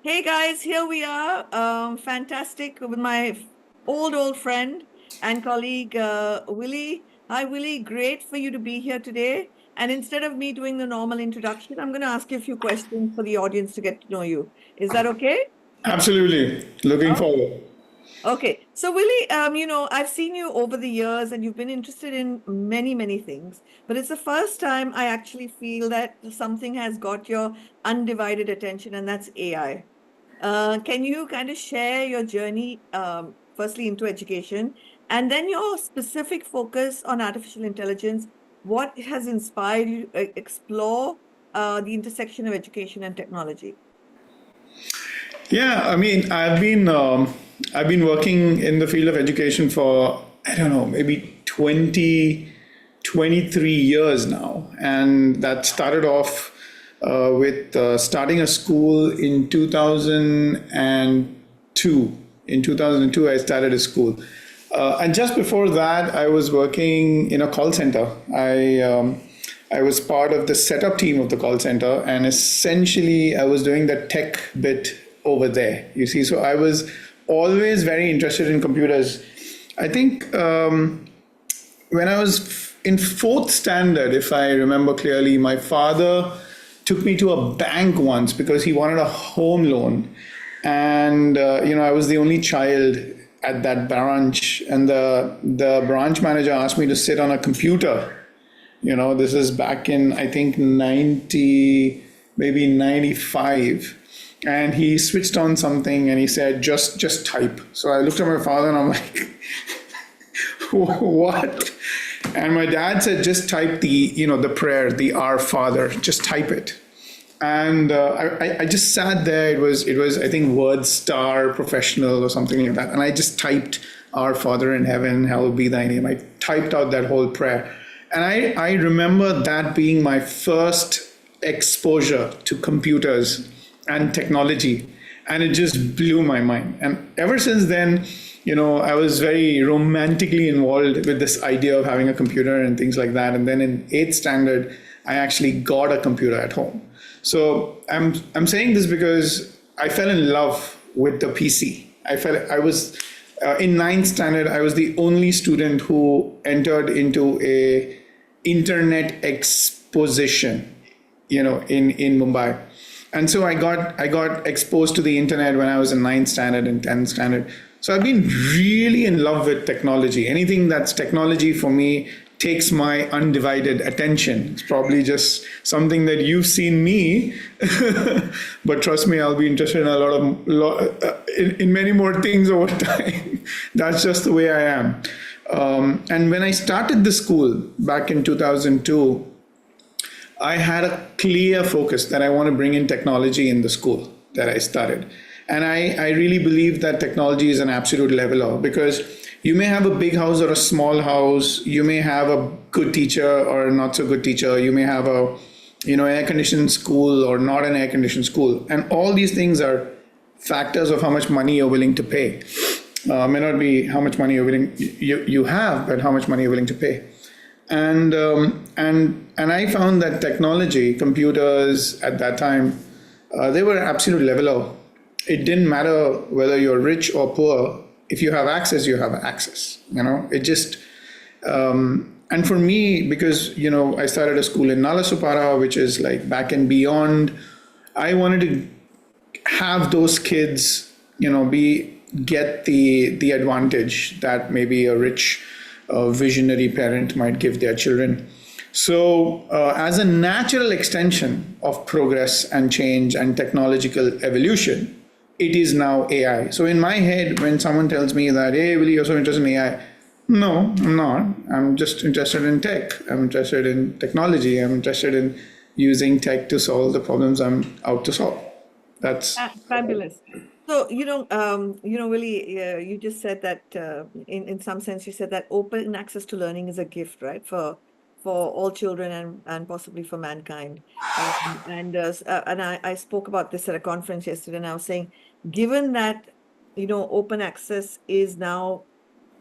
Hey guys, here we are. Fantastic with my old friend and colleague Willie. Hi Willie, great for you to be here today. And instead of me doing the normal introduction, I'm going to ask you a few questions for the audience to get to know you. Is that okay? Absolutely. Looking forward. Okay, so Willie, I've seen you over the years and you've been interested in many things, but it's the first time I actually feel that something has got your undivided attention, and that's AI. Can you kind of share your journey, firstly into education, and then your specific focus on artificial intelligence? What has inspired you to explore the intersection of education and technology? Yeah, I mean, I've been working in the field of education for I don't know, maybe 23 years now, and that started off with starting a school in 2002. In 2002, I started a school, and just before that, I was working in a call center. I was part of the setup team of the call center, and essentially, I was doing the tech bit over there. You see, so I was always very interested in computers. I think when I was in fourth standard, if I remember clearly, my father took me to a bank once because he wanted a home loan, and I was the only child at that branch, and the branch manager asked me to sit on a computer. This is back in I think 90, maybe 95, and he switched on something and he said just type. So I looked at my father and I'm like, what? And my dad said, just type the prayer, the Our Father, just type it. And I just sat there. It was I think Word Star Professional or something like that, and I just typed Our Father in heaven, hallowed be thy name. I typed out that whole prayer, and I remember that being my first exposure to computers and technology, and it just blew my mind. And ever since then, I was very romantically involved with this idea of having a computer and things like that. And then in eighth standard, I actually got a computer at home. So I'm saying this because I fell in love with the PC. I was in ninth standard. I was the only student who entered into a internet exposition, in Mumbai. And so I got exposed to the internet when I was in ninth standard and 10th standard. So I've been really in love with technology. Anything that's technology for me takes my undivided attention. It's probably just something that you've seen me, but trust me, I'll be interested in a in many more things over time. That's just the way I am. And when I started the school back in 2002, I had a clear focus that I want to bring in technology in the school that I started. And I really believe that technology is an absolute leveler, because you may have a big house or a small house, you may have a good teacher or a not so good teacher, you may have an air conditioned school or not an air conditioned school. And all these things are factors of how much money you're willing to pay. May not be how much money you have, but how much money you're willing to pay. And I found that technology, computers at that time, they were absolute leveler. It didn't matter whether you're rich or poor. If you have access, you have access. It just and for me, because I started a school in Nalasupara, which is like back and beyond. I wanted to have those kids, get the advantage that maybe a rich, visionary parent might give their children. So, as a natural extension of progress and change and technological evolution, it is now AI. So, in my head, when someone tells me that, hey, Willie, you're so interested in AI, no, I'm not. I'm just interested in tech. I'm interested in technology. I'm interested in using tech to solve the problems I'm out to solve. That's Fabulous. So, Willie, you just said that in some sense, you said that open access to learning is a gift, right, for all children and possibly for mankind. And I spoke about this at a conference yesterday, and I was saying, given that, open access is now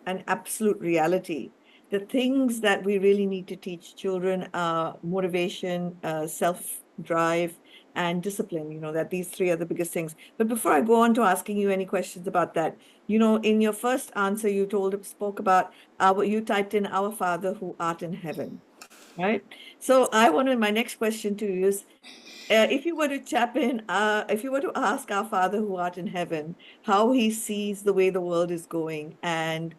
an absolute reality, the things that we really need to teach children are motivation, self-drive, and discipline, that these three are the biggest things. But before I go on to asking you any questions about that, in your first answer, spoke about you typed in our Father who art in heaven, right? So my next question to you is, if you were to if you were to ask our Father who art in heaven how he sees the way the world is going, and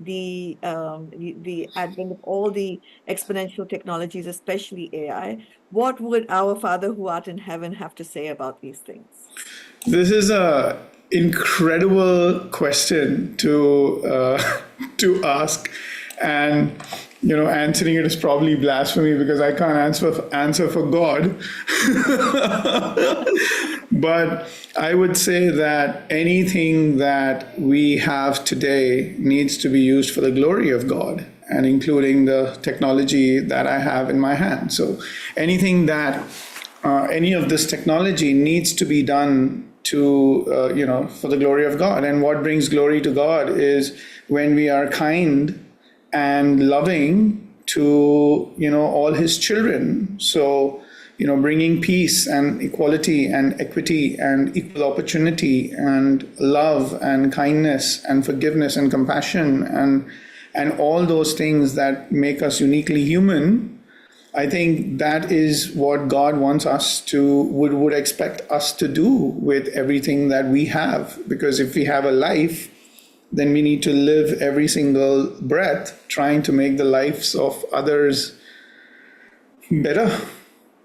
the advent of all the exponential technologies, especially AI, what would our Father who art in heaven have to say about these things? This is a incredible question to to ask, and answering it is probably blasphemy because I can't answer for God. But I would say that anything that we have today needs to be used for the glory of God, and including the technology that I have in my hand. So anything that any of this technology needs to be done to for the glory of God. And what brings glory to God is when we are kind and loving to all his children. So bringing peace and equality and equity and equal opportunity and love and kindness and forgiveness and compassion and all those things that make us uniquely human. I think that is what God wants us to, would expect us to do with everything that we have. Because if we have a life, then we need to live every single breath trying to make the lives of others better.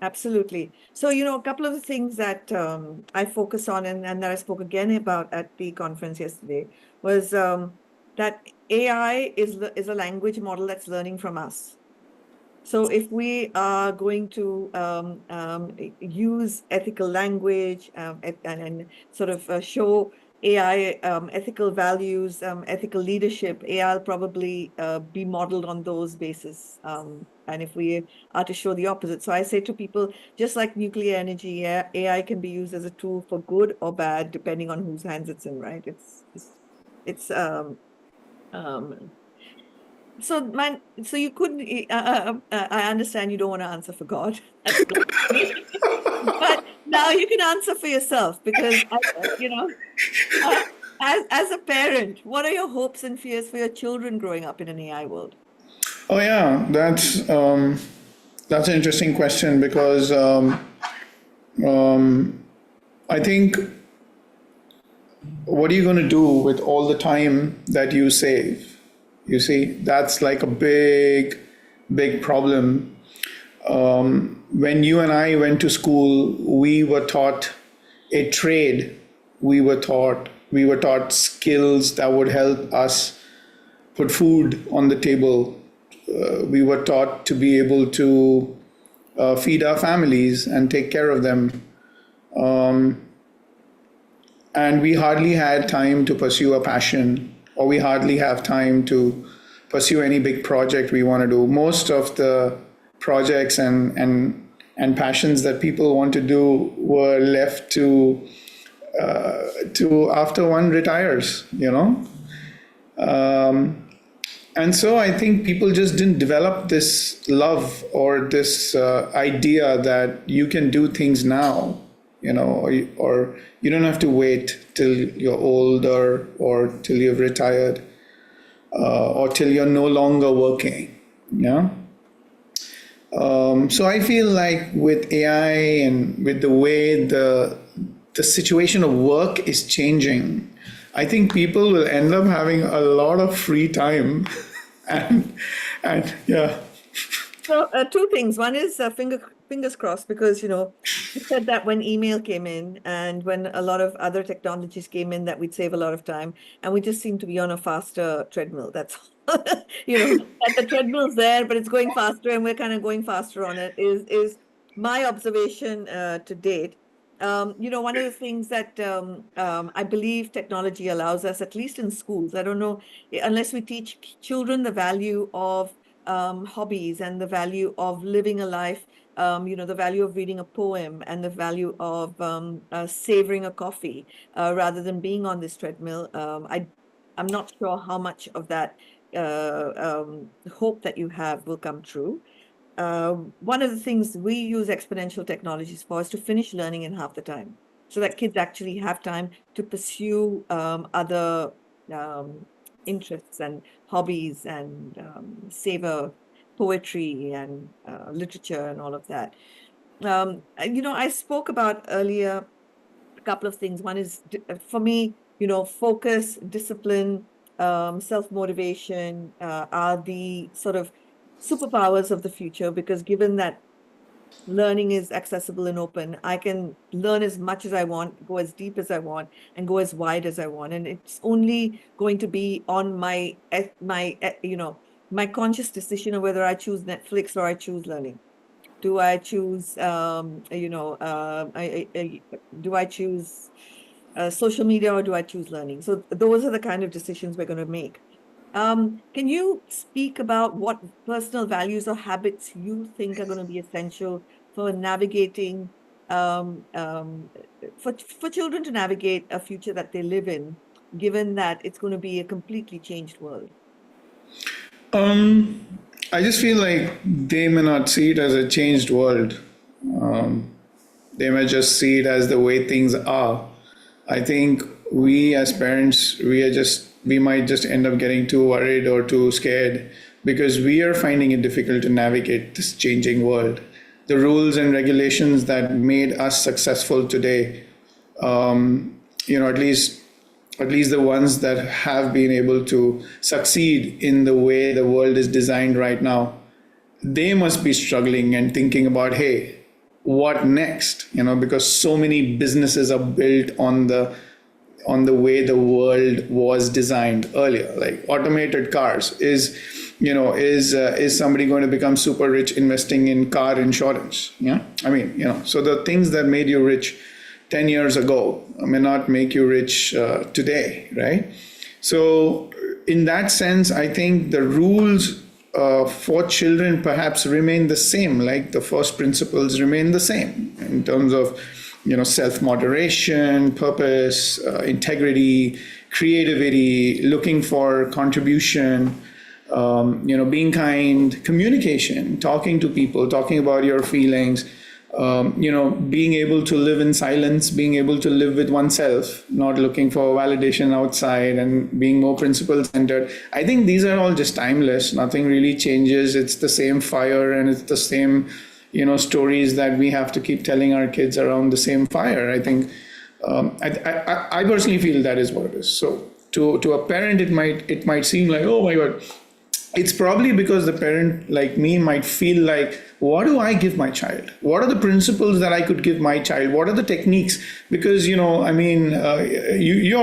Absolutely. So, a couple of the things that I focus on, and that I spoke again about at the conference yesterday, was that AI is a language model that's learning from us. So if we are going to use ethical language, and sort of show AI ethical values, ethical leadership, AI will probably be modeled on those bases. And if we are to show the opposite. So I say to people, just like nuclear energy, AI can be used as a tool for good or bad, depending on whose hands it's in, right? It's um, so you couldn't. I understand you don't want to answer for God. That's blasphemy. But now you can answer for yourself because uh, as a parent, what are your hopes and fears for your children growing up in an AI world? Oh yeah, that's an interesting question because I think, what are you going to do with all the time that you save? You see, that's like a big problem. When you and I went to school, we were taught a trade. We were taught skills that would help us put food on the table. We were taught to be able to feed our families and take care of them. And we hardly had time to pursue a passion, or we hardly have time to pursue any big project we want to do. Most of the projects and passions that people want to do were left to after one retires. And so I think people just didn't develop this love or this idea that you can do things now, or you don't have to wait till you're older or till you've retired, or till you're no longer working. Yeah. So I feel like with AI and with the way the situation of work is changing, I think people will end up having a lot of free time, and yeah. So two things. One is fingers crossed, because you said that when email came in and when a lot of other technologies came in, that we'd save a lot of time, and we just seem to be on a faster treadmill. That's all. That the treadmill's there, but it's going faster, and we're kind of going faster on it. Is my observation to date. One of the things that I believe technology allows us, at least in schools, I don't know, unless we teach children the value of hobbies and the value of living a life, the value of reading a poem and the value of savoring a coffee rather than being on this treadmill. I'm not sure how much of that hope that you have will come true. one of the things we use exponential technologies for is to finish learning in half the time, so that kids actually have time to pursue other um, interests and hobbies and savor poetry and literature and all of that. I spoke about earlier a couple of things. One is for me, focus, discipline, self-motivation are the sort of superpowers of the future, because given that learning is accessible and open, I can learn as much as I want, go as deep as I want, and go as wide as I want. And it's only going to be on my conscious decision of whether I choose Netflix or I choose learning. Do I choose, do I choose social media, or do I choose learning? So those are the kind of decisions we're going to make. Can you speak about what personal values or habits you think are going to be essential for navigating, for children to navigate a future that they live in, given that it's going to be a completely changed world? I just feel like they may not see it as a changed world. They may just see it as the way things are. I think we as parents, we might just end up getting too worried or too scared because we are finding it difficult to navigate this changing world. The rules and regulations that made us successful today, at least the ones that have been able to succeed in the way the world is designed right now, they must be struggling and thinking about, hey, what next? Because so many businesses are built on the way the world was designed earlier, like automated cars. Is somebody going to become super rich investing in car insurance? Yeah, I mean, so the things that made you rich 10 years ago may not make you rich today, right? So in that sense, I think the rules for children perhaps remain the same, like the first principles remain the same in terms of self-moderation, purpose, integrity, creativity, looking for contribution, being kind, communication, talking to people, talking about your feelings, being able to live in silence, being able to live with oneself, not looking for validation outside, and being more principle centered. I think these are all just timeless. Nothing really changes. It's the same fire, and it's the same, stories that we have to keep telling our kids around the same fire. I think, I personally feel that is what it is. So to a parent, it might seem like, oh my God. It's probably because the parent like me might feel like, what do I give my child? What are the principles that I could give my child? What are the techniques? Because, you're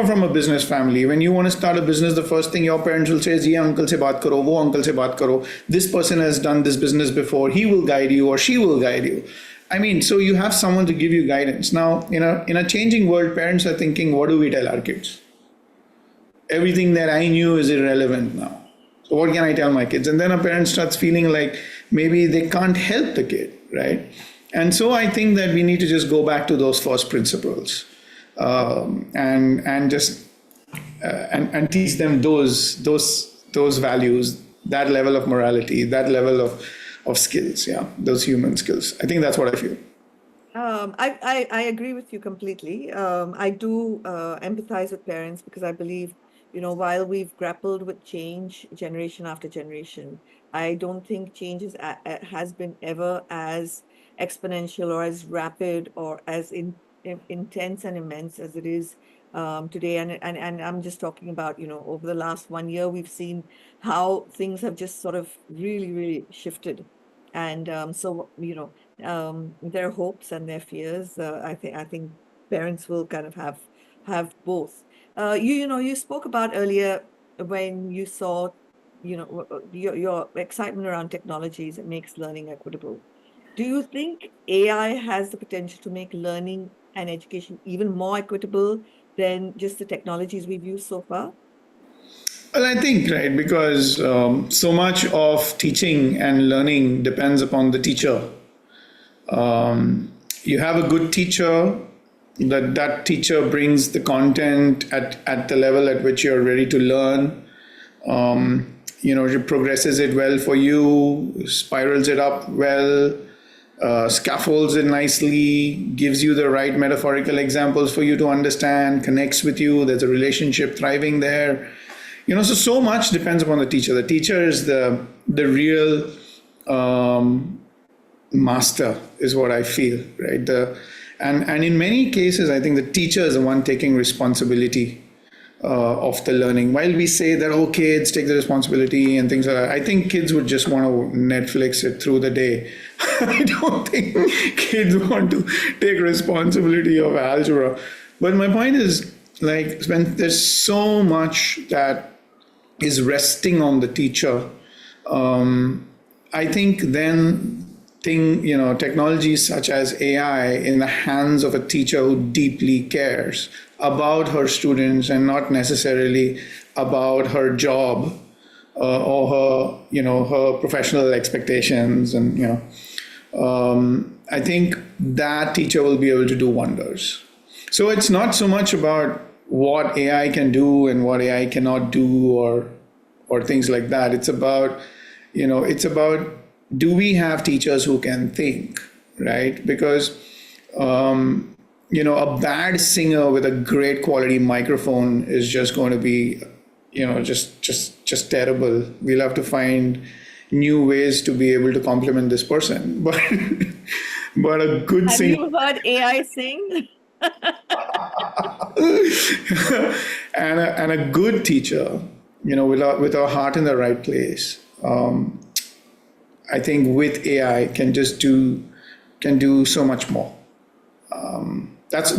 from a business family. When you want to start a business, the first thing your parents will say is, ye uncle se baat karo, wo uncle se baat karo. This person has done this business before. He will guide you or she will guide you. I mean, so you have someone to give you guidance. Now, in a changing world, parents are thinking, what do we tell our kids? Everything that I knew is irrelevant now. So what can I tell my kids? And then a parent starts feeling like maybe they can't help the kid, right? And so I think that we need to just go back to those first principles, and just and teach them those values, that level of morality, that level of skills, those human skills. I think that's what I feel. I agree with you completely. I do empathize with parents, because I believe, while we've grappled with change generation after generation, I don't think change has been ever as exponential or as rapid or as intense and immense as it is today. And I'm just talking about, over the last 1 year, we've seen how things have just sort of really, really shifted. And so, their hopes and their fears, I think parents will kind of have both. You spoke about earlier when you saw, your excitement around technologies that makes learning equitable. Do you think AI has the potential to make learning and education even more equitable than just the technologies we've used so far? Well, I think, right, because so much of teaching and learning depends upon the teacher. You have a good teacher, that teacher brings the content at the level at which you're ready to learn. it progresses it well for you, spirals it up well, scaffolds it nicely, gives you the right metaphorical examples for you to understand, connects with you. There's a relationship thriving there. So much depends upon the teacher. The teacher is the real master, is what I feel, right? And in many cases, I think the teacher is the one taking responsibility of the learning. While we say that, oh, kids take the responsibility and things like that, I think kids would just want to Netflix it through the day. I don't think kids want to take responsibility of algebra. But my point is, like, when there's so much that is resting on the teacher, I think then technologies such as AI in the hands of a teacher who deeply cares about her students and not necessarily about her job or her professional expectations, and I think that teacher will be able to do wonders. So it's not so much about what AI can do and what AI cannot do, or things like that. It's about do we have teachers who can think, right? Because a bad singer with a great quality microphone is just going to be just terrible. We'll have to find new ways to be able to complement this person. But a good singer. Have you heard AI sing? And a good teacher, with our heart in the right place, I think with AI can do so much more. That's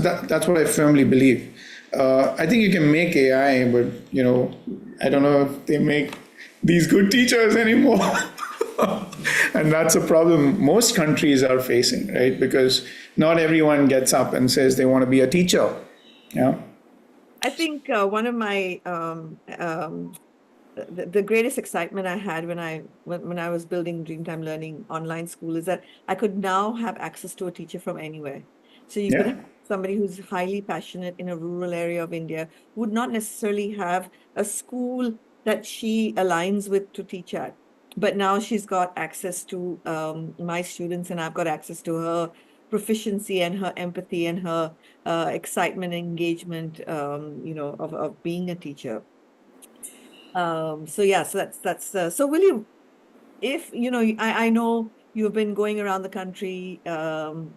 what I firmly believe. I think you can make AI, but I don't know if they make these good teachers anymore. And that's a problem most countries are facing, right? Because not everyone gets up and says they want to be a teacher. Yeah. I think one of my the greatest excitement I had when I was building Dreamtime Learning online school is that I could now have access to a teacher from anywhere. So you could Yeah. have somebody who's highly passionate in a rural area of India, would not necessarily have a school that she aligns with to teach at. But now she's got access to my students, and I've got access to her proficiency and her empathy and her excitement, engagement, of being a teacher. So yeah, so that's so William, if I know you've been going around the country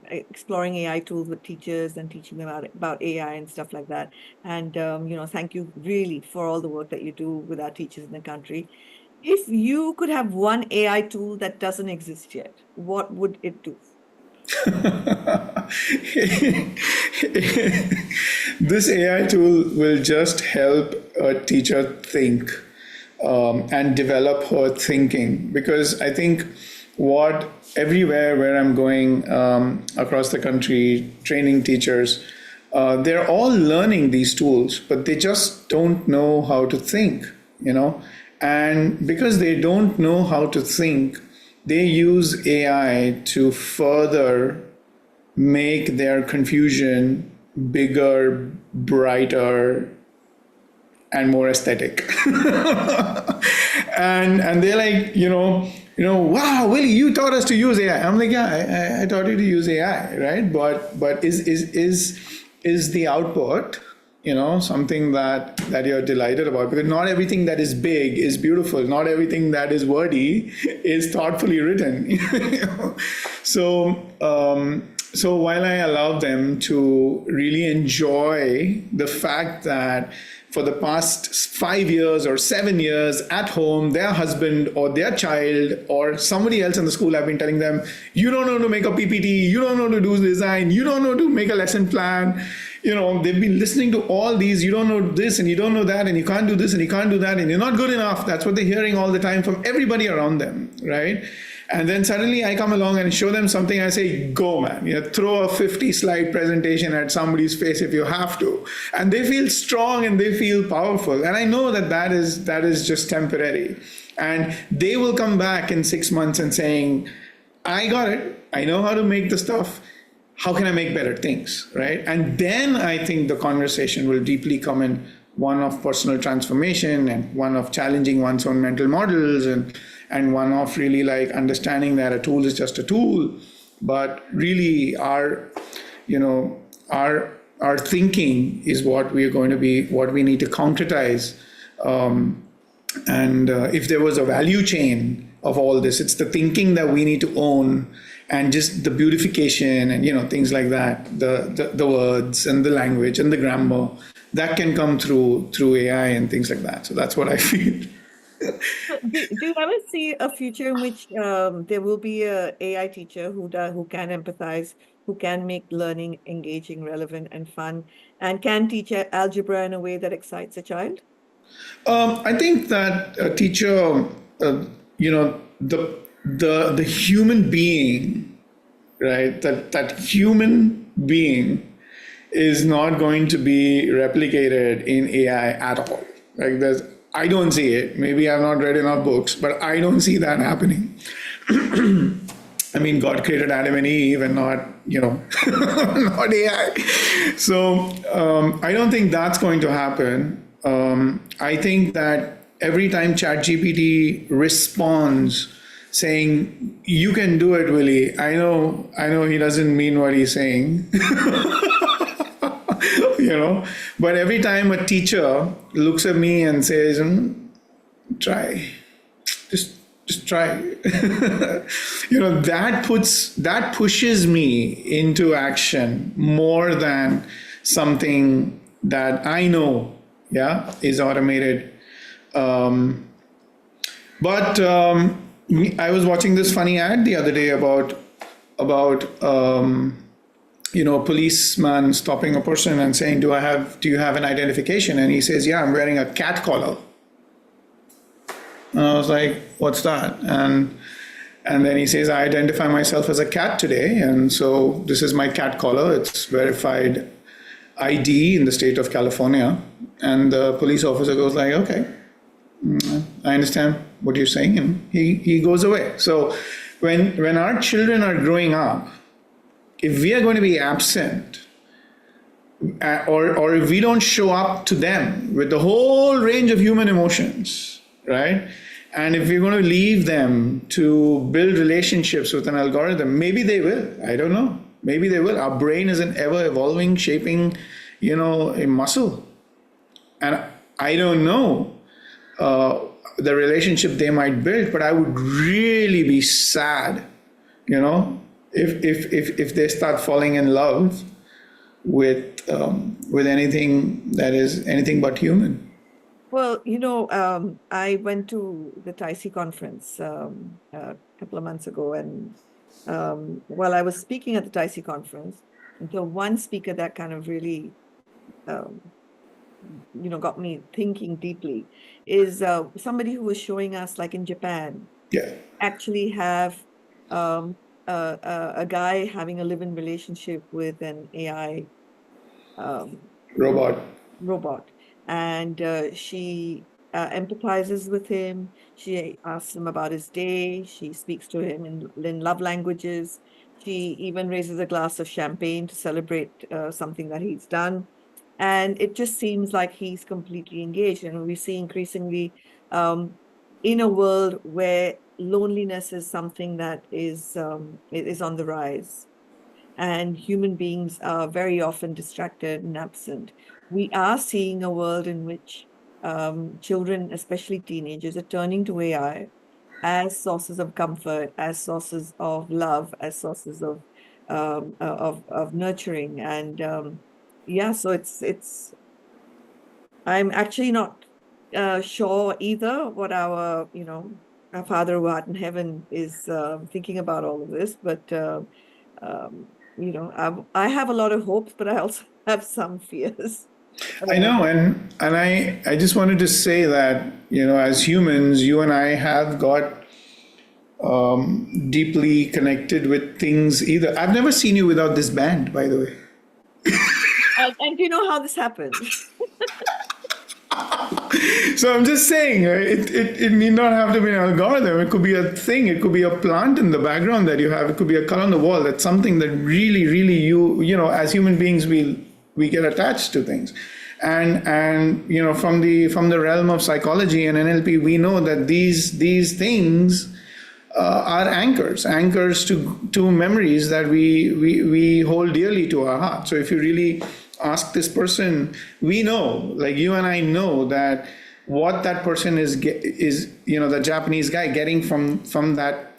exploring AI tools with teachers and teaching them about AI and stuff like that. And thank you really for all the work that you do with our teachers in the country. If you could have one AI tool that doesn't exist yet, what would it do? This AI tool will just help a teacher think and develop her thinking. Because I think what everywhere where I'm going across the country, training teachers, they're all learning these tools, but they just don't know how to think, And because they don't know how to think, they use AI to further make their confusion bigger, brighter, and more aesthetic. and they're like, wow, Willie, you taught us to use AI. I'm like, yeah, I taught you to use AI, right? But is the output something that you're delighted about? Because not everything that is big is beautiful. Not everything that is wordy is thoughtfully written. So while I allow them to really enjoy the fact that for the past 5 years or 7 years at home, their husband or their child or somebody else in the school have been telling them, you don't know to make a PPT, you don't know to do design, you don't know to make a lesson plan. They've been listening to all these, you don't know this and you don't know that and you can't do this and you can't do that and you're not good enough. That's what they're hearing all the time from everybody around them, right? And then suddenly I come along and show them something. I say, go, man, throw a 50-slide presentation at somebody's face if you have to. And they feel strong and they feel powerful. And I know that is just temporary. And they will come back in 6 months and saying, I got it. I know how to make the stuff. How can I make better things, right? And then I think the conversation will deeply come in, one of personal transformation and one of challenging one's own mental models, and one of really like understanding that a tool is just a tool, but really you know, our thinking is what we are going to be, what we need to concretize. And if there was a value chain of all this, it's the thinking that we need to own, and just the beautification and things like that, the words and the language and the grammar that can come through AI and things like that. So that's what I feel. So do you ever see a future in which there will be a AI teacher who can empathize, who can make learning engaging, relevant, and fun, and can teach algebra in a way that excites a child? I think that a teacher, the human being, right? That human being is not going to be replicated in AI at all. Like I don't see it. Maybe I've not read enough books, but I don't see that happening. I mean, God created Adam and Eve, and not not AI. So I don't think that's going to happen. I think that every time ChatGPT responds saying, "You can do it, Willie," I know he doesn't mean what he's saying. But every time a teacher looks at me and says, "Try, just try," that pushes me into action more than something that I know, is automated. But I was watching this funny ad the other day about a policeman stopping a person and saying, do you have an identification? And he says, yeah, I'm wearing a cat collar. And I was like, what's that? And then he says, I identify myself as a cat today, and so this is my cat collar. It's verified ID in the state of California. And the police officer goes like, okay, I understand what you're saying, and he goes away. So when our children are growing up, if we are going to be absent, or if we don't show up to them with the whole range of human emotions, right? And if we're going to leave them to build relationships with an algorithm, maybe they will. I don't know. Maybe they will. Our brain is an ever evolving, shaping, a muscle. And I don't know the relationship they might build, but I would really be sad, if they start falling in love with anything that is anything but human. Well, I went to the TIC conference a couple of months ago, and while I was speaking at the TIC conference, the one speaker that kind of really, got me thinking deeply is somebody who was showing us, like in Japan, actually have a guy having a live-in relationship with an AI robot. And she empathizes with him. She asks him about his day. She speaks to him in love languages. She even raises a glass of champagne to celebrate something that he's done. And it just seems like he's completely engaged. And we see increasingly in a world where loneliness is something that is on the rise, and human beings are very often distracted and absent. We are seeing a world in which children, especially teenagers, are turning to AI as sources of comfort, as sources of love, as sources of nurturing. And so it's. I'm actually not sure either what our Father who art in heaven is thinking about all of this, but I have a lot of hopes, but I also have some fears. I know, and I just wanted to say that as humans, you and I have got deeply connected with things. Either I've never seen you without this band, by the way. And you know how this happened. So I'm just saying, it need not have to be an algorithm. It could be a thing. It could be a plant in the background that you have. It could be a color on the wall. That's something that really, really as human beings, we get attached to things. And from the realm of psychology and NLP, we know that these things are anchors to memories that we hold dearly to our heart. So if you really ask this person, we know, like you and I know, that what that person is the Japanese guy getting from that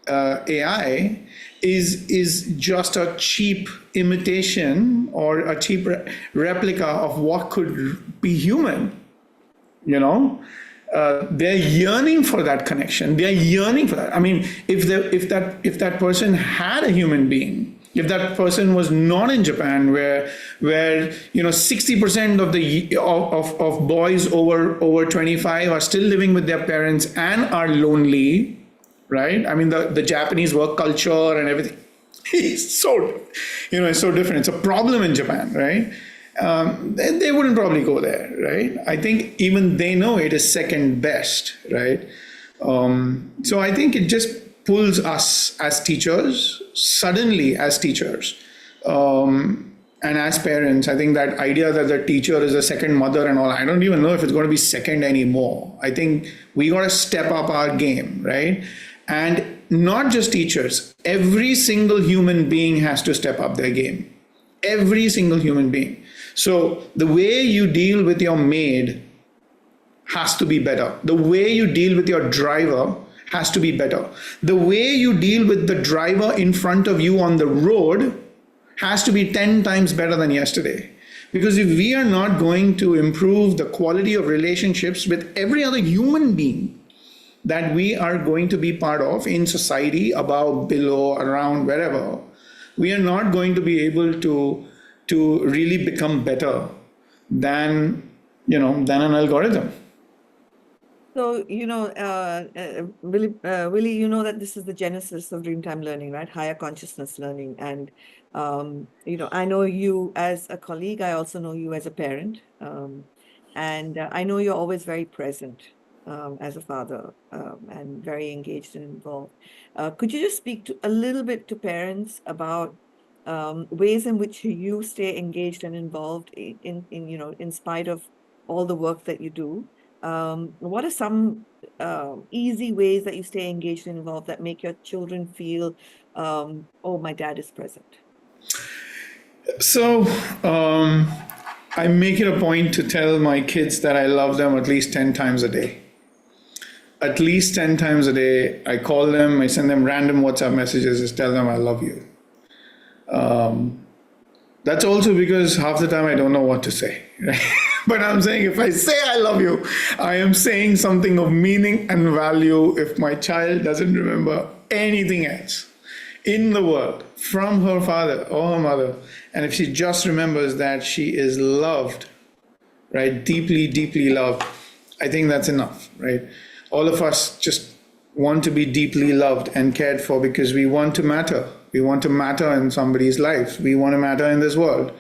AI is just a cheap imitation or a cheap replica of what could be human. you know they're yearning for that connection, they're yearning for that. I mean, if that person had a human being, if that person was not in Japan, where 60% of boys over 25 are still living with their parents and are lonely, right? I mean, the Japanese work culture and everything is it's so different. It's a problem in Japan, right? Then they wouldn't probably go there, right? I think even they know it is second best, right? So I think it just pulls us as teachers, suddenly as teachers, and as parents. I think that idea that the teacher is a second mother and all, I don't even know if it's going to be second anymore. I think we got to step up our game, right? And not just teachers, every single human being has to step up their game. Every single human being. So the way you deal with your maid has to be better. The way you deal with your driver has to be better. The way you deal with the driver in front of you on the road has to be 10 times better than yesterday. Because if we are not going to improve the quality of relationships with every other human being that we are going to be part of in society, above, below, around, wherever, we are not going to be able to really become better than an algorithm. So, Willie, you know that this is the genesis of Dreamtime Learning, right? Higher consciousness learning. And, I know you as a colleague. I also know you as a parent. And I know you're always very present as a father and very engaged and involved. Could you just speak a little bit to parents about ways in which you stay engaged and involved in spite of all the work that you do? What are some easy ways that you stay engaged and involved that make your children feel, oh, my dad is present? So I make it a point to tell my kids that I love them at least 10 times a day. At least 10 times a day. I call them, I send them random WhatsApp messages, just tell them I love you. That's also because half the time I don't know what to say. Right? But I'm saying, if I say I love you, I am saying something of meaning and value. If my child doesn't remember anything else in the world from her father or her mother, and if she just remembers that she is loved, right, deeply, deeply loved, I think that's enough, right? All of us just want to be deeply loved and cared for because we want to matter. We want to matter in somebody's life. We want to matter in this world.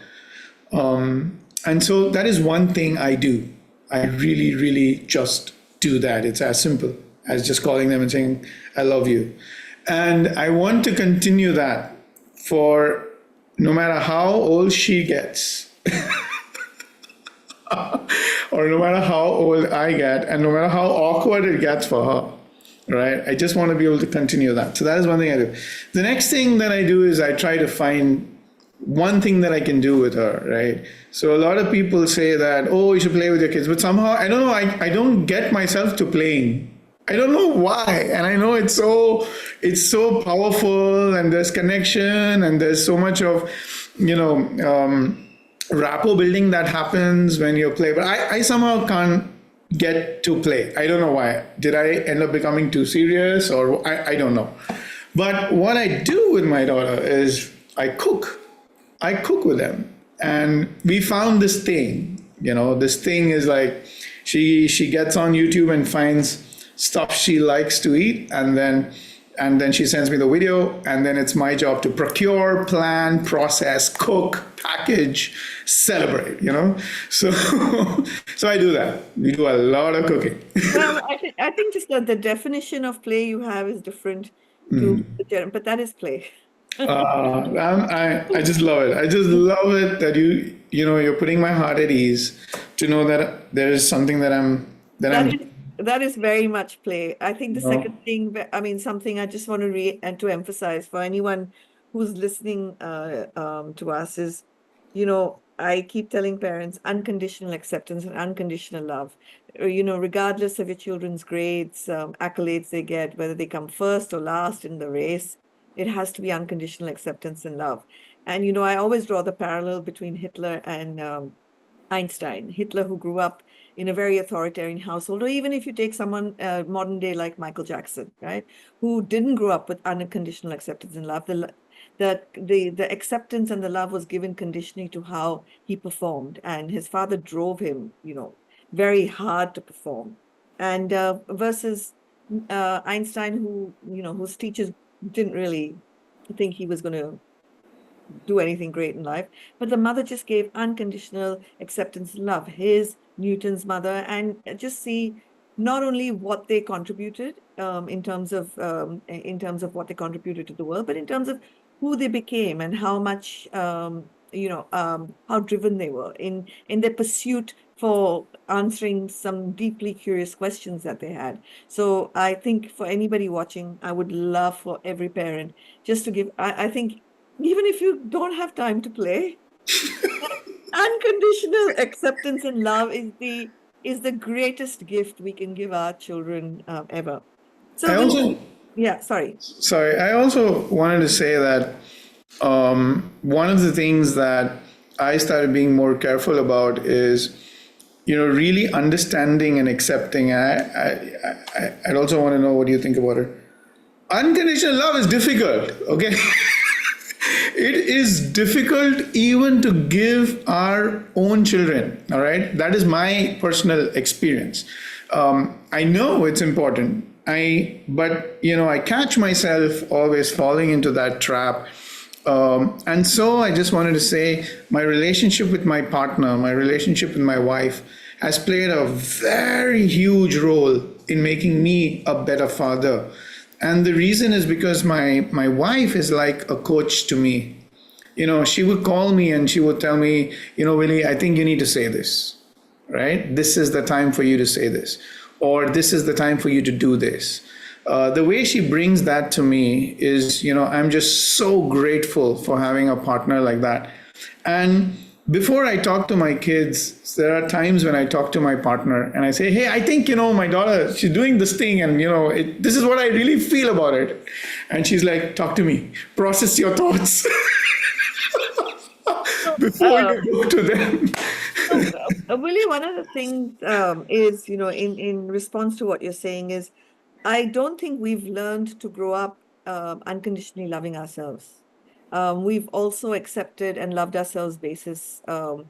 And so that is one thing I do. I really, really just do that. It's as simple as just calling them and saying, I love you. And I want to continue that for no matter how old she gets, or no matter how old I get, and no matter how awkward it gets for her. Right? I just want to be able to continue that. So that is one thing I do. The next thing that I do is I try to find one thing that I can do with her, right? So a lot of people say that, oh, you should play with your kids. But somehow, I don't know, I don't get myself to playing. I don't know why. And I know it's so powerful, and there's connection, and there's so much of, rapport building that happens when you play. But I somehow can't get to play. I don't know why. Did I end up becoming too serious, or I don't know. But what I do with my daughter is I cook. I cook with them. And we found this thing, this thing is like she gets on YouTube and finds stuff she likes to eat, and then she sends me the video, and then it's my job to procure, plan, process, cook, package, celebrate, So so I do that. We do a lot of cooking. Well, I think just the definition of play you have is different to the but that is play. I just love it. I just love it that you're putting my heart at ease to know that there is something that That I'm, is that is very much play. I think the you know, second thing, I mean, something I just want to and to emphasize for anyone who's listening to us is, I keep telling parents unconditional acceptance and unconditional love. Regardless of your children's grades, accolades they get, whether they come first or last in the race, it has to be unconditional acceptance and love. And I always draw the parallel between Hitler and Einstein. Hitler, who grew up in a very authoritarian household, or even if you take someone modern day like Michael Jackson, right, who didn't grow up with unconditional acceptance and love. The acceptance and the love was given conditionally to how he performed, and his father drove him, very hard to perform. And versus Einstein, whose teachers didn't really think he was going to do anything great in life. But the mother just gave unconditional acceptance and love, his Newton's mother, and just see not only what they contributed in terms of what they contributed to the world, but in terms of who they became and how much how driven they were in their pursuit for answering some deeply curious questions that they had. So I think for anybody watching, I would love for every parent just to give, I think even if you don't have time to play, unconditional acceptance and love is the greatest gift we can give our children ever. So I Willie, also, yeah, sorry. sorry, I also wanted to say that one of the things that I started being more careful about is, really understanding and accepting. I'd also want to know what you think about it. Unconditional love is difficult, okay? It is difficult even to give our own children, all right? That is my personal experience. I know it's important. I catch myself always falling into that trap. And so I just wanted to say my relationship with my partner, my relationship with my wife has played a very huge role in making me a better father. And the reason is because my wife is like a coach to me. She would call me and she would tell me, Willie, I think you need to say this, right? This is the time for you to say this, or this is the time for you to do this. The way she brings that to me is, I'm just so grateful for having a partner like that. And before I talk to my kids, there are times when I talk to my partner and I say, hey, I think, my daughter, she's doing this thing and, this is what I really feel about it. And she's like, talk to me, process your thoughts before Uh, you go to them. so, Willie, one of the things is, in response to what you're saying is, I don't think we've learned to grow up unconditionally loving ourselves. We've also accepted and loved ourselves basis, are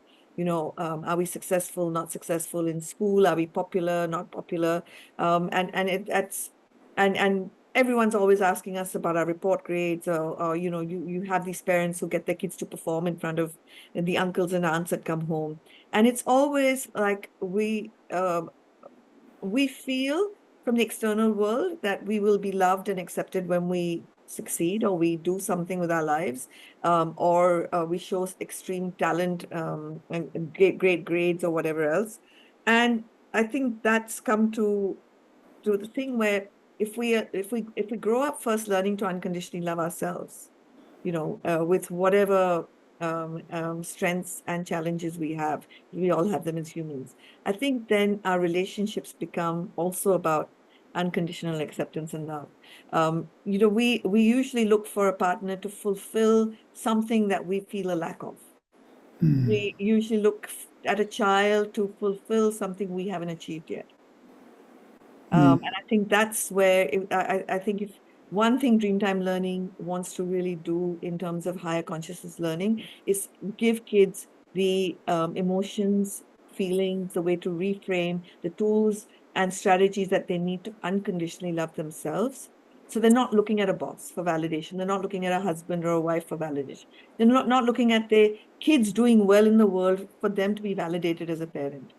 we successful, not successful in school? Are we popular, not popular? And everyone's always asking us about our report grades, or you have these parents who get their kids to perform in front of the uncles and aunts that come home, and it's always like we feel from the external world that we will be loved and accepted when we succeed or we do something with our lives, or we show extreme talent, and great grades or whatever else. And I think that's come to the thing where if we grow up first learning to unconditionally love ourselves, with whatever strengths and challenges we all have them as humans. I think then our relationships become also about unconditional acceptance and love. We usually look for a partner to fulfill something that we feel a lack of. We usually look at a child to fulfill something we haven't achieved yet. And I think that's where I think if one thing Dreamtime Learning wants to really do in terms of higher consciousness learning is give kids the emotions, feelings, the way to reframe, the tools and strategies that they need to unconditionally love themselves. So they're not looking at a boss for validation. They're not looking at a husband or a wife for validation. They're not looking at their kids doing well in the world for them to be validated as a parent.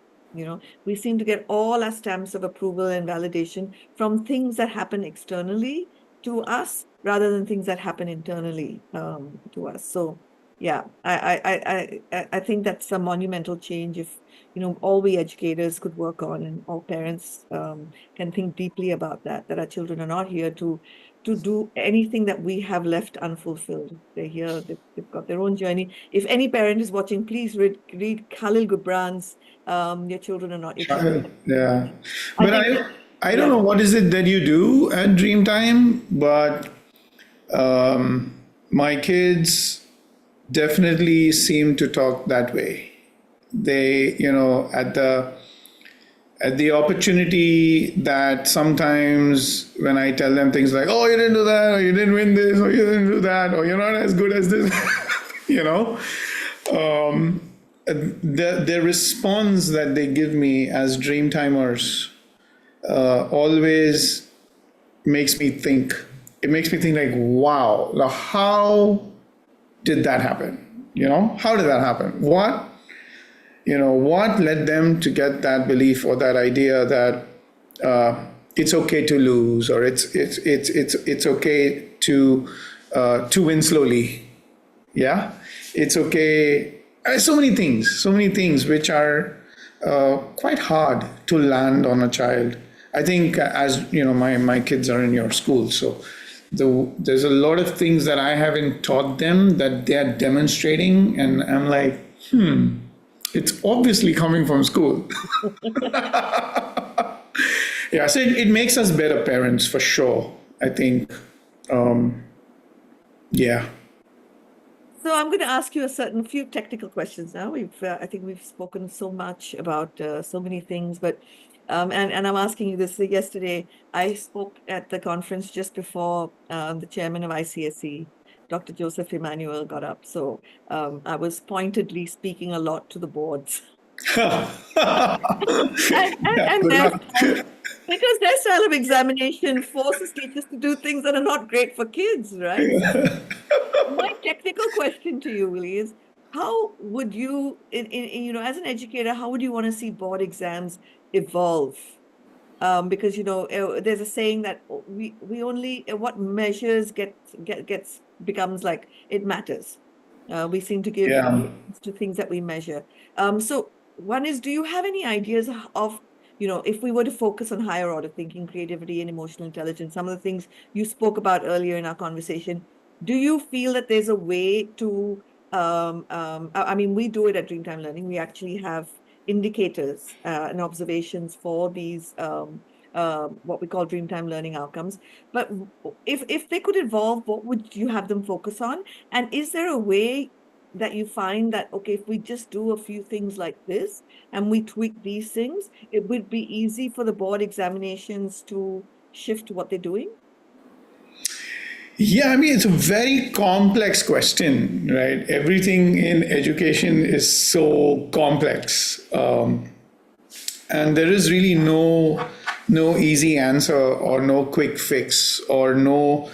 We seem to get all our stamps of approval and validation from things that happen externally to us rather than things that happen internally to us. So yeah, I think that's a monumental change if, all we educators could work on, and all parents can think deeply about that our children are not here to do anything that we have left unfulfilled. They're here, they've got their own journey. If any parent is watching, please read Khalil Gibran's Your Children Are Not Your Children. Child, yeah. I But think, I don't yeah. know what is it that you do at Dreamtime, but my kids definitely seem to talk that way. They, at the opportunity that sometimes when I tell them things like, oh, you didn't do that, or you didn't win this, or you didn't do that, or you're not as good as this, you know, the response that they give me as Dreamtimers always makes me think. It makes me think like, wow, now how did that happen? How did that happen? What led them to get that belief or that idea that it's okay to lose, or it's okay to win slowly. Yeah, it's okay. So many things which are quite hard to land on a child. I think, as you know, my kids are in your school, so there's a lot of things that I haven't taught them that they're demonstrating, and I'm like, it's obviously coming from school. Yeah, so it makes us better parents for sure, I think. Yeah. So I'm going to ask you a few technical questions now. I think we've spoken so much about so many things, but and I'm asking you this. Yesterday, I spoke at the conference just before the chairman of ICSE, Dr. Joseph Emmanuel, got up. So I was pointedly speaking a lot to the boards. And Good luck. because their style of examination forces teachers to do things that are not great for kids, right? My technical question to you, Willie, is how would you, as an educator, how would you want to see board exams evolve? Because there's a saying that we only what measures becomes like it matters. We seem to give Yeah. to things that we measure. So one is, do you have any ideas of if we were to focus on higher order thinking, creativity, and emotional intelligence, some of the things you spoke about earlier in our conversation, do you feel that there's a way to, I mean, we do it at Dreamtime Learning. We actually have indicators and observations for these, what we call Dreamtime Learning outcomes. But if they could evolve, what would you have them focus on? And is there a way that you find that, okay, if we just do a few things like this and we tweak these things, it would be easy for the board examinations to shift what they're doing? Yeah, I mean, it's a very complex question, right? Everything in education is so complex. And there is really no easy answer or no quick fix or no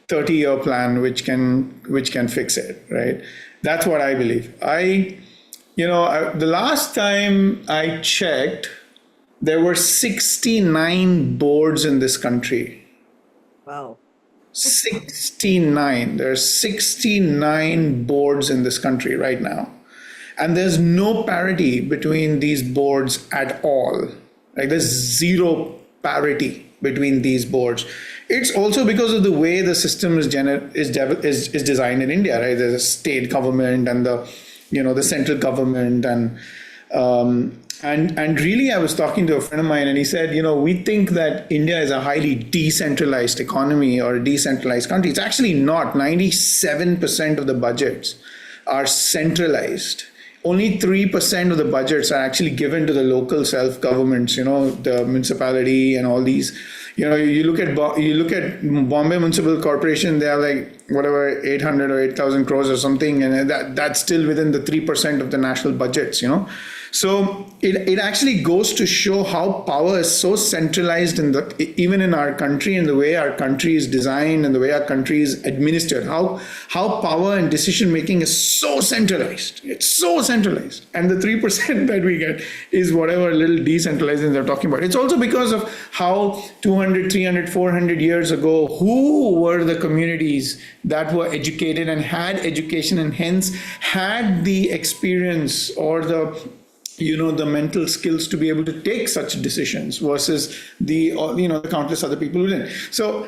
30-year plan which can fix it, right? That's what I believe. The last time I checked, there were 69 boards in this country. Wow. 69. There's 69 boards in this country right now. And there's no parity between these boards at all. Like there's zero parity between these boards. It's also because of the way the system is designed in India, right? There's a state government and the central government and really, I was talking to a friend of mine, and he said, we think that India is a highly decentralized economy or a decentralized country. It's actually not. 97% of the budgets are centralized. Only 3% of the budgets are actually given to the local self-governments, the municipality and all these. You look at Bombay Municipal Corporation, they have like whatever 800 or 8,000 crores or something, and that's still within the 3% of the national budgets. So it actually goes to show how power is so centralized in even in our country, and the way our country is designed and the way our country is administered. How power and decision making is so centralized. It's so centralized, and the 3% that we get is whatever little decentralizing they're talking about. It's also because of how 200, 300, 400 years ago, who were the communities that were educated and had education, and hence had the experience or the mental skills to be able to take such decisions, versus the countless other people who didn't. So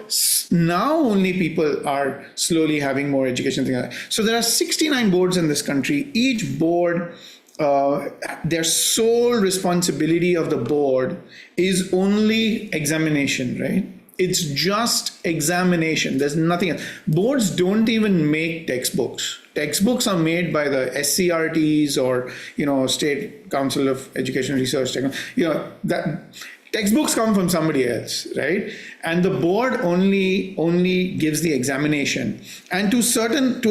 now only people are slowly having more education, things like that. So there are 69 boards in this country. Each board, their sole responsibility of the board is only examination, right? It's just examination. There's nothing else. Boards don't even make textbooks. Textbooks are made by the SCRTs or State Council of Education Research. That textbooks come from somebody else, right? And the board only gives the examination. And to a certain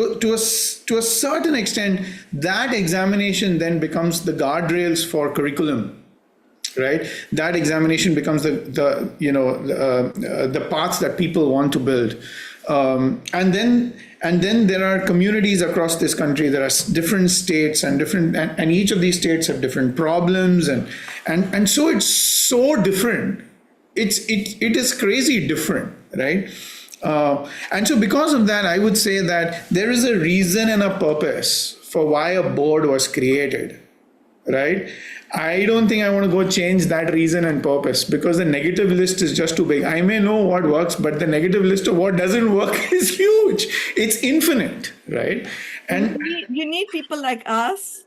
extent, that examination then becomes the guardrails for curriculum. Right, that examination becomes the paths that people want to build, and then there are communities across this country. There are different states and each of these states have different problems, and so it's so different. It is crazy different, right? And so because of that, I would say that there is a reason and a purpose for why a board was created, right? I don't think I want to go change that reason and purpose, because the negative list is just too big. I may know what works, but the negative list of what doesn't work is huge. It's infinite, right? And you need people like us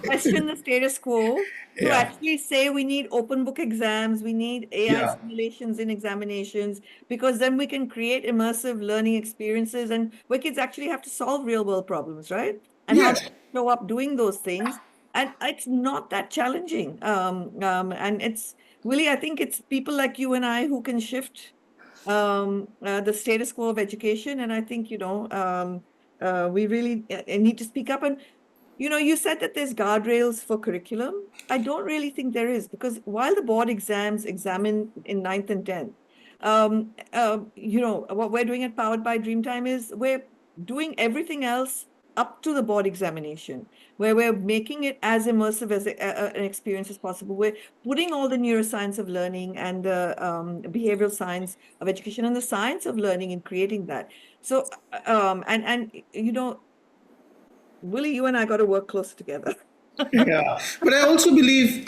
question the status quo, to actually say we need open book exams, we need AI simulations in examinations, because then we can create immersive learning experiences and where kids actually have to solve real world problems, right? And how to show up doing those things. And it's not that challenging. And it's really, I think it's people like you and I who can shift the status quo of education. And I think, we really need to speak up. And, you said that there's guardrails for curriculum. I don't really think there is, because while the board exams examine in 9th and 10th, what we're doing at Powered by Dreamtime is we're doing everything else up to the board examination, where we're making it as immersive as an experience as possible. We're putting all the neuroscience of learning and the behavioral science of education and the science of learning in creating that. So, Willie, you and I got to work closer together. But I also believe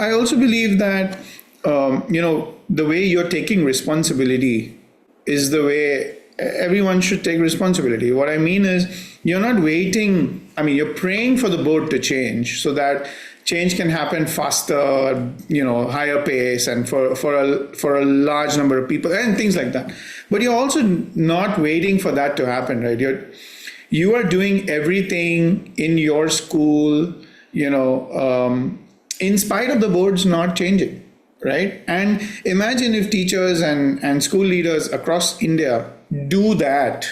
that the way you're taking responsibility is the way everyone should take responsibility. What I mean is, you're not waiting. I mean, you're praying for the board to change so that change can happen faster, higher pace, and for a large number of people and things like that. But you're also not waiting for that to happen, right? You are doing everything in your school, in spite of the boards not changing, right? And imagine if teachers and school leaders across India do that,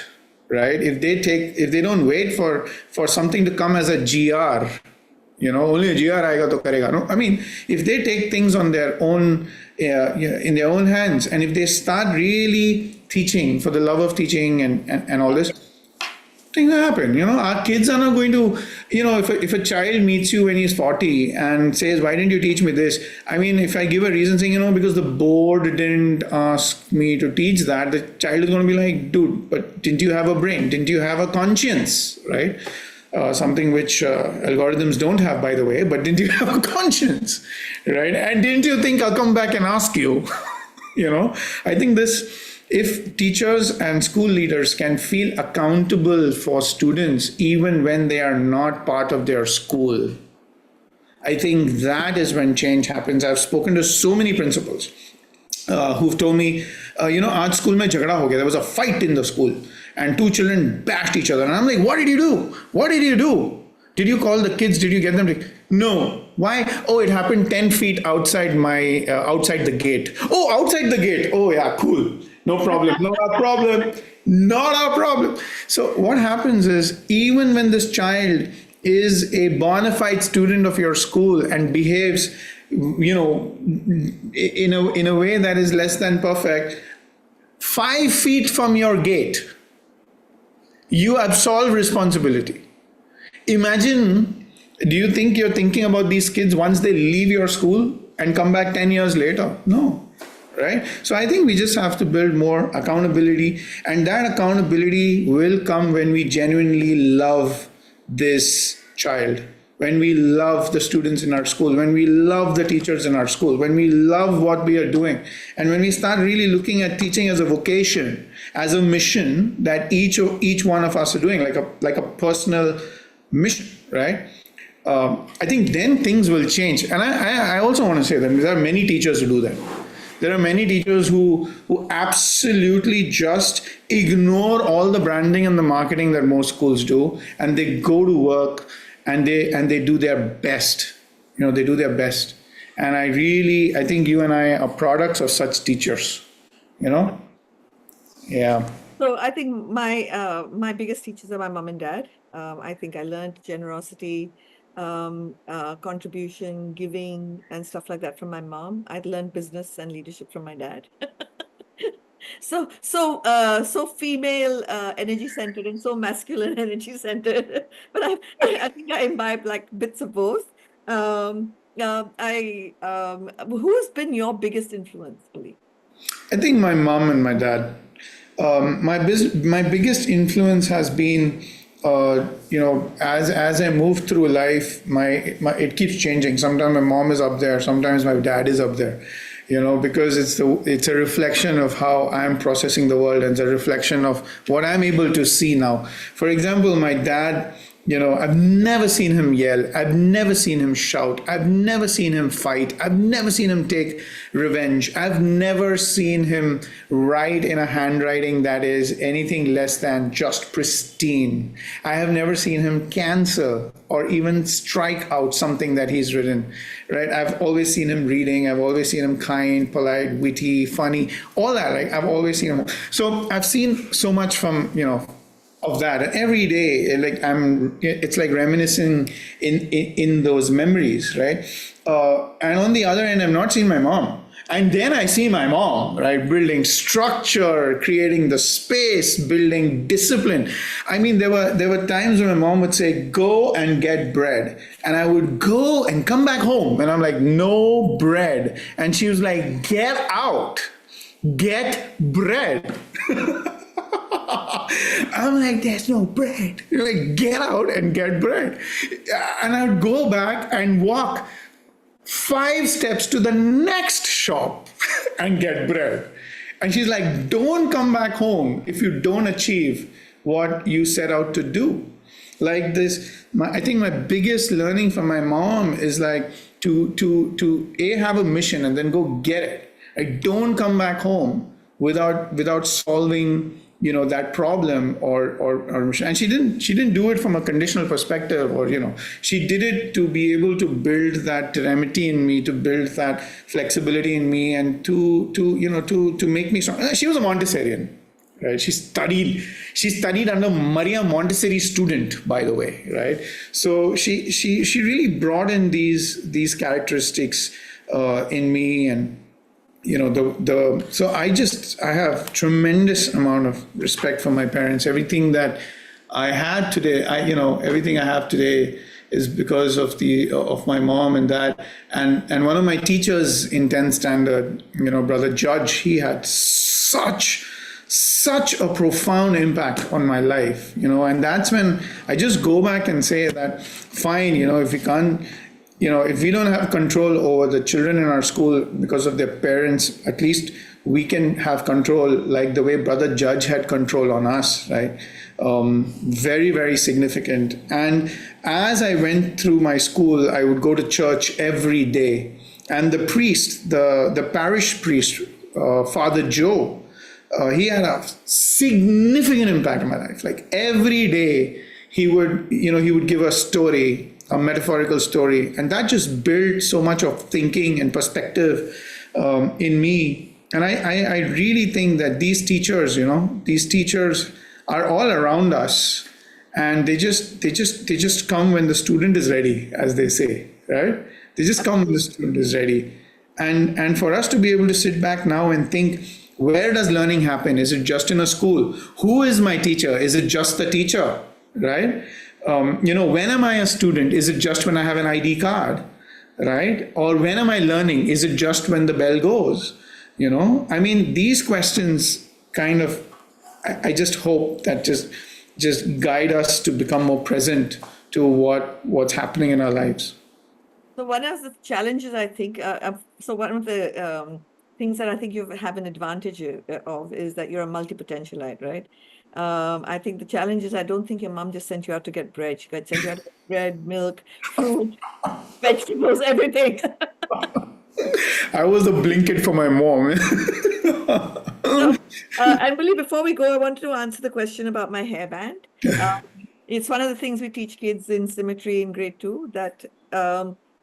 right? If they don't wait for something to come as a GR, only a GR aayega to karega. No, I mean, if they take things on their own, in their own hands, and if they start really teaching for the love of teaching and all this, things happen. Our kids are not going to, if a child meets you when he's 40 and says, why didn't you teach me this? I mean, if I give a reason saying, because the board didn't ask me to teach that, the child is going to be like, dude, but didn't you have a brain? Didn't you have a conscience, right? Something which algorithms don't have, by the way, but didn't you have a conscience, right? And didn't you think I'll come back and ask you? I think if teachers and school leaders can feel accountable for students even when they are not part of their school, I think that is when change happens. I've spoken to so many principals who've told me, aaj school mein jhagda ho gaya. There was a fight in the school and two children bashed each other. And I'm like, what did you do? What did you do? Did you call the kids? Did you get them to? No. Why? Oh, it happened 10 feet outside outside the gate. Oh, outside the gate. Oh, yeah, cool. No problem. Not our problem. Not our problem. So what happens is, even when this child is a bona fide student of your school and behaves, in a way that is less than perfect, 5 feet from your gate, you absolve responsibility. Imagine, do you think you're thinking about these kids once they leave your school and come back 10 years later? No, right? So I think we just have to build more accountability, and that accountability will come when we genuinely love this child, when we love the students in our school, when we love the teachers in our school, when we love what we are doing, and when we start really looking at teaching as a vocation, as a mission that each one of us are doing, like a personal mission, right? I think then things will change. And I also want to say that there are many teachers who do that. There are many teachers who absolutely just ignore all the branding and the marketing that most schools do, and they go to work and they do their best. They do their best. And I think you and I are products of such teachers. Yeah. So I think my biggest teachers are my mom and dad. I think I learned generosity, contribution, giving, and stuff like that from my mom. I'd learned business and leadership from my dad. So female energy centered and so masculine energy centered. But I think I imbibe like bits of both. Who's been your biggest influence, Willie? I think my mom and my dad. My biggest influence has been, as I move through life, it keeps changing. Sometimes my mom is up there, sometimes my dad is up there, because it's a reflection of how I'm processing the world, and it's a reflection of what I'm able to see now. For example, my dad. I've never seen him yell. I've never seen him shout. I've never seen him fight. I've never seen him take revenge. I've never seen him write in a handwriting that is anything less than just pristine. I have never seen him cancel or even strike out something that he's written, right? I've always seen him reading. I've always seen him kind, polite, witty, funny, all that. Like I've always seen him. So I've seen so much from, of that, and every day it's like reminiscing in those memories, right? And on the other end, I've not seen my mom, and then I see my mom, right, building structure, creating the space, building discipline. I mean, there were times when my mom would say, go and get bread, and I would go and come back home, and I'm like, no bread, and she was like, get out, get bread. I'm like, there's no bread. You're like, get out and get bread. And I would go back and walk 5 steps to the next shop and get bread. And she's like, don't come back home if you don't achieve what you set out to do. Like this, I think my biggest learning from my mom is like to have a mission and then go get it. Like, don't come back home without solving that problem or and she didn't do it from a conditional perspective, or she did it to be able to build that serenity in me, to build that flexibility in me, and to make me strong. She was a Montessorian, right? She studied under Maria Montessori student, by the way, right? So she really brought in these characteristics in me. And so I have tremendous amount of respect for my parents. Everything that I had today, everything I have today is because of my mom and dad. And one of my teachers in 10th standard, Brother Judge, he had such a profound impact on my life, and that's when I just go back and say that, fine, if we can't, if we don't have control over the children in our school because of their parents, at least we can have control like the way Brother Judge had control on us, right? Very, very significant. And as I went through my school, I would go to church every day. And the priest, the parish priest, Father Joe, he had a significant impact on my life. Like every day he would give a story, a metaphorical story, and that just built so much of thinking and perspective in me. And I really think that these teachers are all around us, and they just come when the student is ready, as they say, right? They just come when the Absolutely. student is ready. And for us to be able to sit back now and think, where does learning happen? Is it just in a school? Who is my teacher? Is it just the teacher, right? When am I a student? Is it just when I have an ID card, right? Or when am I learning? Is it just when the bell goes? I mean, these questions kind of, I just hope that just guide us to become more present to what's happening in our lives. So one of the challenges I think, so one of the things that I think you have an advantage of is that you're a multi-potentialite, right? I think the challenge is I don't think your mom just sent you out to get bread. She got sent you out to get bread, milk, fruit, vegetables, everything. I was the blanket for my mom. So, and Willie, before we go, I wanted to answer the question about my hairband. It's one of the things we teach kids in symmetry in grade 2 that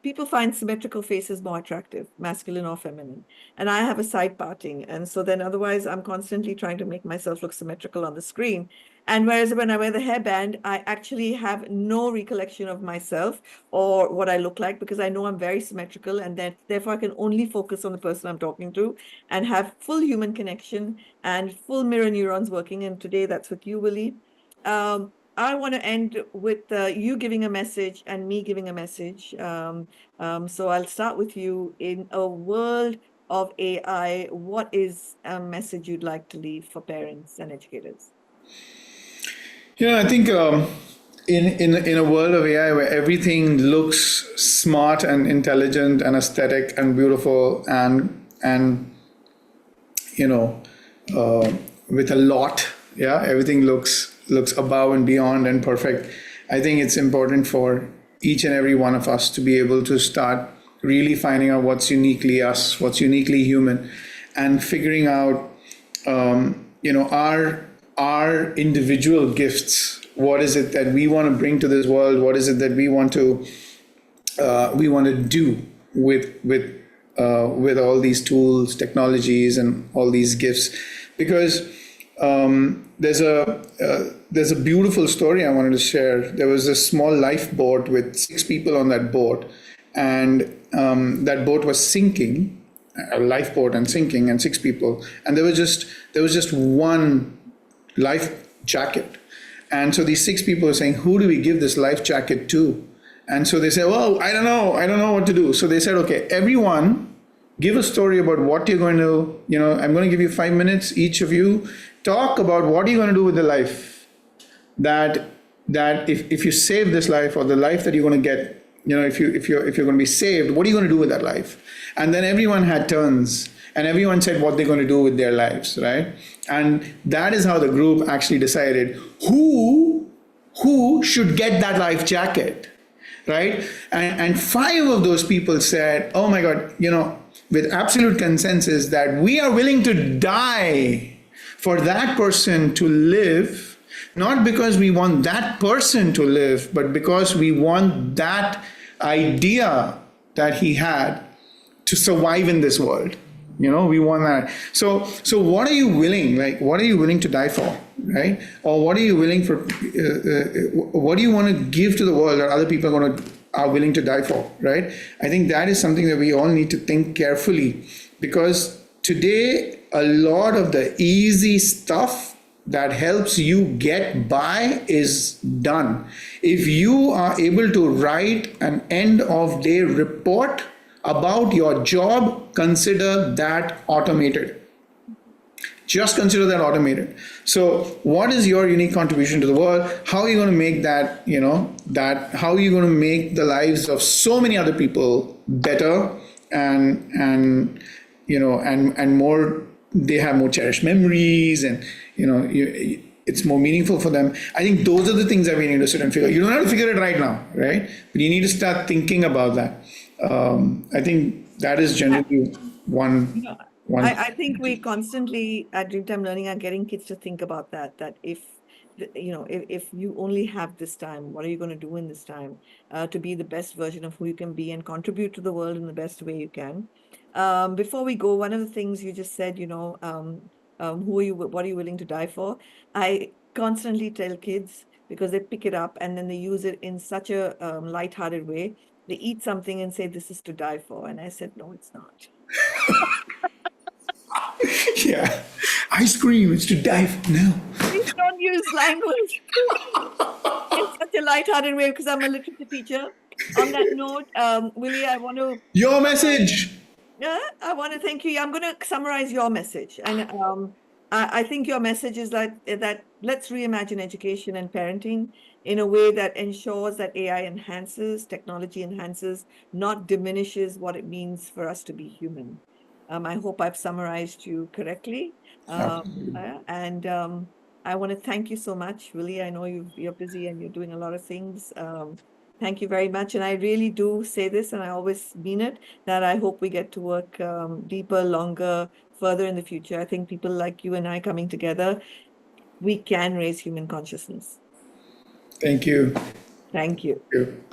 people find symmetrical faces more attractive, masculine or feminine. And I have a side parting. And so then otherwise, I'm constantly trying to make myself look symmetrical on the screen. And whereas when I wear the hairband, I actually have no recollection of myself or what I look like because I know I'm very symmetrical and that therefore I can only focus on the person I'm talking to and have full human connection and full mirror neurons working. And today that's with you, Willie. I want to end with you giving a message and me giving a message. So I'll start with you. In a world of AI, what is a message you'd like to leave for parents and educators? I think in a world of AI where everything looks smart and intelligent and aesthetic and beautiful and you know with a lot, yeah, everything looks above and beyond and perfect. I think it's important for each and every one of us to be able to start really finding out what's uniquely us, what's uniquely human, and figuring out our individual gifts. What is it that we want to bring to this world? What is it that we want to do with all these tools, technologies, and all these gifts? Because there's a beautiful story I wanted to share. There was a small lifeboat with 6 people on that boat, and that boat was sinking, a lifeboat and sinking, and 6 people, and there was just one life jacket. And so these 6 people are saying, who do we give this life jacket to? And so they say, well, I don't know what to do. So they said, okay, everyone give a story about what you're going to, I'm going to give you 5 minutes, each of you talk about what you're going to do with the life that if you save this life, or the life that you're going to get, if you're going to be saved, what are you going to do with that life? And then everyone had turns, and everyone said what they're going to do with their lives, right? And that is how the group actually decided who should get that life jacket, right? And 5 of those people said, oh my God, with absolute consensus, that we are willing to die for that person to live, not because we want that person to live, but because we want that idea that he had to survive in this world. We want that. So what are you willing, what are you willing to die for, right? Or what are you willing for, what do you want to give to the world that other people are willing to die for, right? I think that is something that we all need to think carefully, because today a lot of the easy stuff that helps you get by is done. If you are able to write an end of day report about your job, consider that automated. Just consider that automated. So what is your unique contribution to the world? How are you going to make that, how are you going to make the lives of so many other people better, and more, they have more cherished memories, and it's more meaningful for them. I think those are the things that we need to sit and figure. You don't have to figure it right now, right? But you need to start thinking about that. I think that is generally one. Yeah. One. I think we constantly at Dreamtime Learning are getting kids to think about that if if you only have this time, what are you going to do in this time to be the best version of who you can be and contribute to the world in the best way you can. Before we go, one of the things you just said, what are you willing to die for? I constantly tell kids, because they pick it up and then they use it in such a lighthearted way. They eat something and say, "This is to die for." And I said, "No, it's not." Yeah. Ice cream, it's to die for. No. Please don't use language in such a lighthearted way because I'm a literature teacher. On that note, Willie, I want to Your message. yeah, I want to thank you. I'm going to summarize your message, and I think your message is that let's reimagine education and parenting in a way that ensures that AI enhances, technology enhances, not diminishes what it means for us to be human. I hope I've summarized you correctly, and I want to thank you so much, Willie. I know you're busy and you're doing a lot of things. Thank you very much, and I really do say this, and I always mean it that I hope we get to work deeper, longer, further in the future. I think people like you and I coming together, we can raise human consciousness. Thank you. Thank you. Thank you.